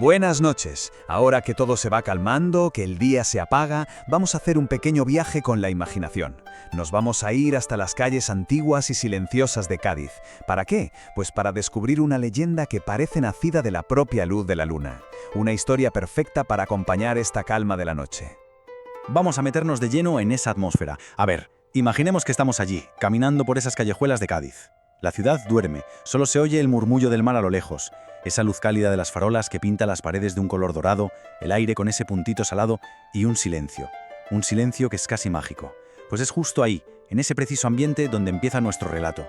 Buenas noches. Ahora que todo se va calmando, que el día se apaga, vamos a hacer un pequeño viaje con la imaginación. Nos vamos a ir hasta las calles antiguas y silenciosas de Cádiz. ¿Para qué? Pues para descubrir una leyenda que parece nacida de la propia luz de la luna. Una historia perfecta para acompañar esta calma de la noche. Vamos a meternos de lleno en esa atmósfera. A ver, imaginemos que estamos allí, caminando por esas callejuelas de Cádiz. La ciudad duerme, solo se oye el murmullo del mar a lo lejos, esa luz cálida de las farolas que pinta las paredes de un color dorado, el aire con ese puntito salado y un silencio que es casi mágico. Pues es justo ahí, en ese preciso ambiente donde empieza nuestro relato.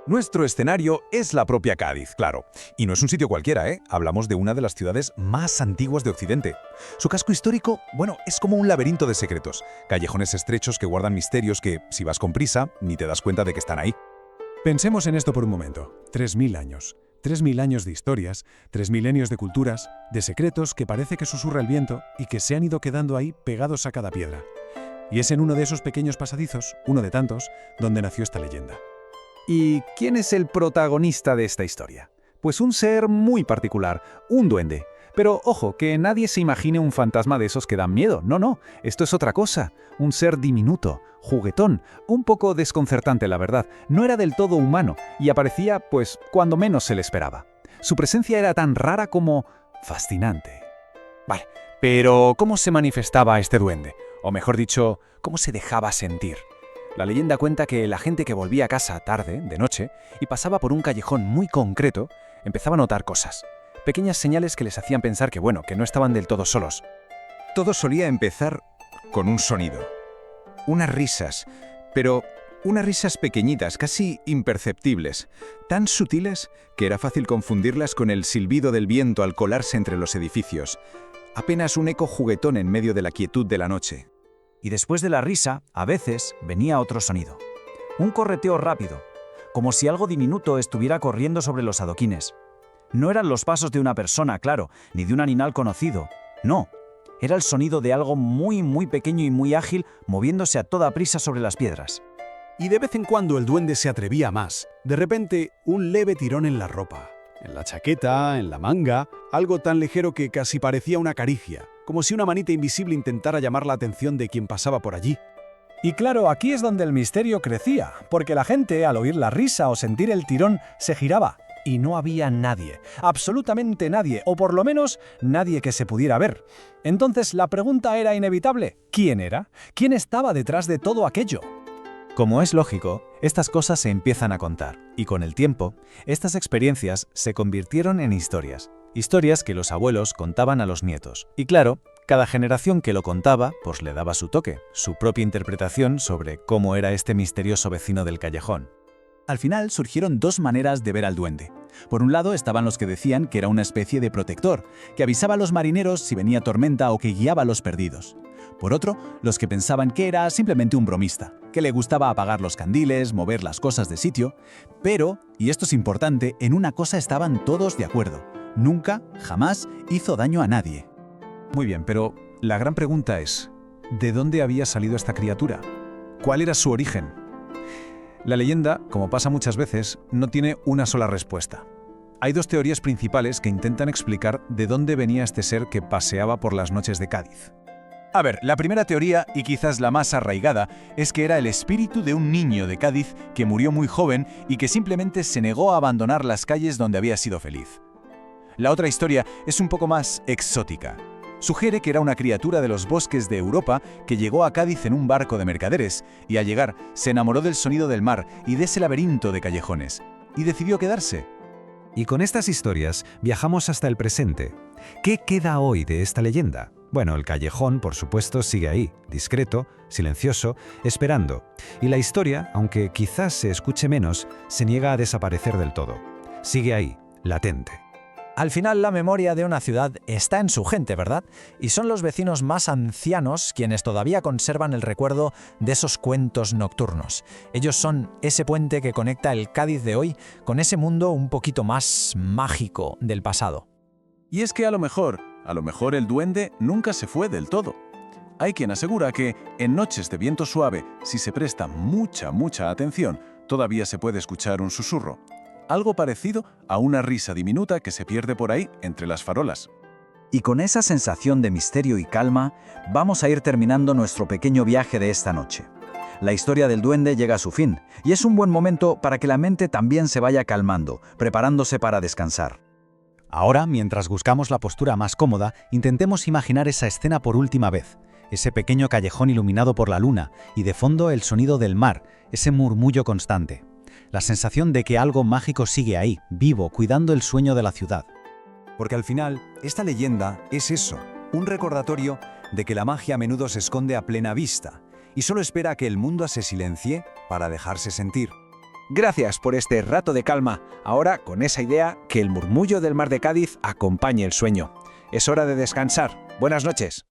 Nuestro escenario es la propia Cádiz, claro. Y no es un sitio cualquiera, ¿eh? Hablamos de una de las ciudades más antiguas de Occidente. Su casco histórico, bueno, es como un laberinto de secretos. Callejones estrechos que guardan misterios que, si vas con prisa, ni te das cuenta de que están ahí. Pensemos en esto por un momento. 3000 años. 3000 años de historias, 3 milenios de culturas, de secretos que parece que susurra el viento y que se han ido quedando ahí pegados a cada piedra. Y es en uno de esos pequeños pasadizos, uno de tantos, donde nació esta leyenda. ¿Y quién es el protagonista de esta historia? Pues un ser muy particular, un duende. Pero ojo, que nadie se imagine un fantasma de esos que dan miedo. No, esto es otra cosa. Un ser diminuto, juguetón, un poco desconcertante la verdad. No era del todo humano y aparecía, pues, cuando menos se le esperaba. Su presencia era tan rara como fascinante. Vale, pero ¿cómo se manifestaba este duende? O mejor dicho, ¿cómo se dejaba sentir? La leyenda cuenta que la gente que volvía a casa tarde, de noche, y pasaba por un callejón muy concreto, empezaba a notar cosas. Pequeñas señales que les hacían pensar que no estaban del todo solos. Todo solía empezar con un sonido. Unas risas, pero unas risas pequeñitas, casi imperceptibles, tan sutiles que era fácil confundirlas con el silbido del viento al colarse entre los edificios. Apenas un eco juguetón en medio de la quietud de la noche. Y después de la risa, a veces, venía otro sonido. Un correteo rápido, como si algo diminuto estuviera corriendo sobre los adoquines. No eran los pasos de una persona, claro, ni de un animal conocido. No, era el sonido de algo muy pequeño y muy ágil moviéndose a toda prisa sobre las piedras. Y de vez en cuando el duende se atrevía más. De repente, un leve tirón en la ropa, en la chaqueta, en la manga, algo tan ligero que casi parecía una caricia, como si una manita invisible intentara llamar la atención de quien pasaba por allí. Y claro, aquí es donde el misterio crecía, porque la gente, al oír la risa o sentir el tirón, se giraba. Y no había nadie, absolutamente nadie, o por lo menos nadie que se pudiera ver. Entonces la pregunta era inevitable. ¿Quién era? ¿Quién estaba detrás de todo aquello? Como es lógico, estas cosas se empiezan a contar, y con el tiempo, estas experiencias se convirtieron en historias. Historias que los abuelos contaban a los nietos. Y claro, cada generación que lo contaba, pues le daba su toque, su propia interpretación sobre cómo era este misterioso vecino del callejón. Al final surgieron dos maneras de ver al duende. Por un lado estaban los que decían que era una especie de protector, que avisaba a los marineros si venía tormenta o que guiaba a los perdidos. Por otro, los que pensaban que era simplemente un bromista, que le gustaba apagar los candiles, mover las cosas de sitio. Pero, y esto es importante, en una cosa estaban todos de acuerdo. Nunca, jamás hizo daño a nadie. Muy bien, pero la gran pregunta es, ¿de dónde había salido esta criatura? ¿Cuál era su origen? La leyenda, como pasa muchas veces, no tiene una sola respuesta. Hay dos teorías principales que intentan explicar de dónde venía este ser que paseaba por las noches de Cádiz. A ver, la primera teoría, y quizás la más arraigada, es que era el espíritu de un niño de Cádiz que murió muy joven y que simplemente se negó a abandonar las calles donde había sido feliz. La otra historia es un poco más exótica. Sugiere que era una criatura de los bosques de Europa que llegó a Cádiz en un barco de mercaderes y al llegar se enamoró del sonido del mar y de ese laberinto de callejones y decidió quedarse. Y con estas historias viajamos hasta el presente. ¿Qué queda hoy de esta leyenda? Bueno, el callejón, por supuesto, sigue ahí, discreto, silencioso, esperando. Y la historia, aunque quizás se escuche menos, se niega a desaparecer del todo. Sigue ahí, latente. Al final, la memoria de una ciudad está en su gente, ¿verdad? Y son los vecinos más ancianos quienes todavía conservan el recuerdo de esos cuentos nocturnos. Ellos son ese puente que conecta el Cádiz de hoy con ese mundo un poquito más mágico del pasado. Y es que a lo mejor el duende nunca se fue del todo. Hay quien asegura que, en noches de viento suave, si se presta mucha atención, todavía se puede escuchar un susurro. Algo parecido a una risa diminuta que se pierde por ahí entre las farolas. Y con esa sensación de misterio y calma, vamos a ir terminando nuestro pequeño viaje de esta noche. La historia del duende llega a su fin, y es un buen momento para que la mente también se vaya calmando, preparándose para descansar. Ahora, mientras buscamos la postura más cómoda, intentemos imaginar esa escena por última vez. Ese pequeño callejón iluminado por la luna, y de fondo el sonido del mar, ese murmullo constante. La sensación de que algo mágico sigue ahí, vivo, cuidando el sueño de la ciudad. Porque al final, esta leyenda es eso, un recordatorio de que la magia a menudo se esconde a plena vista y solo espera a que el mundo se silencie para dejarse sentir. Gracias por este rato de calma, ahora con esa idea que el murmullo del mar de Cádiz acompañe el sueño. Es hora de descansar. Buenas noches.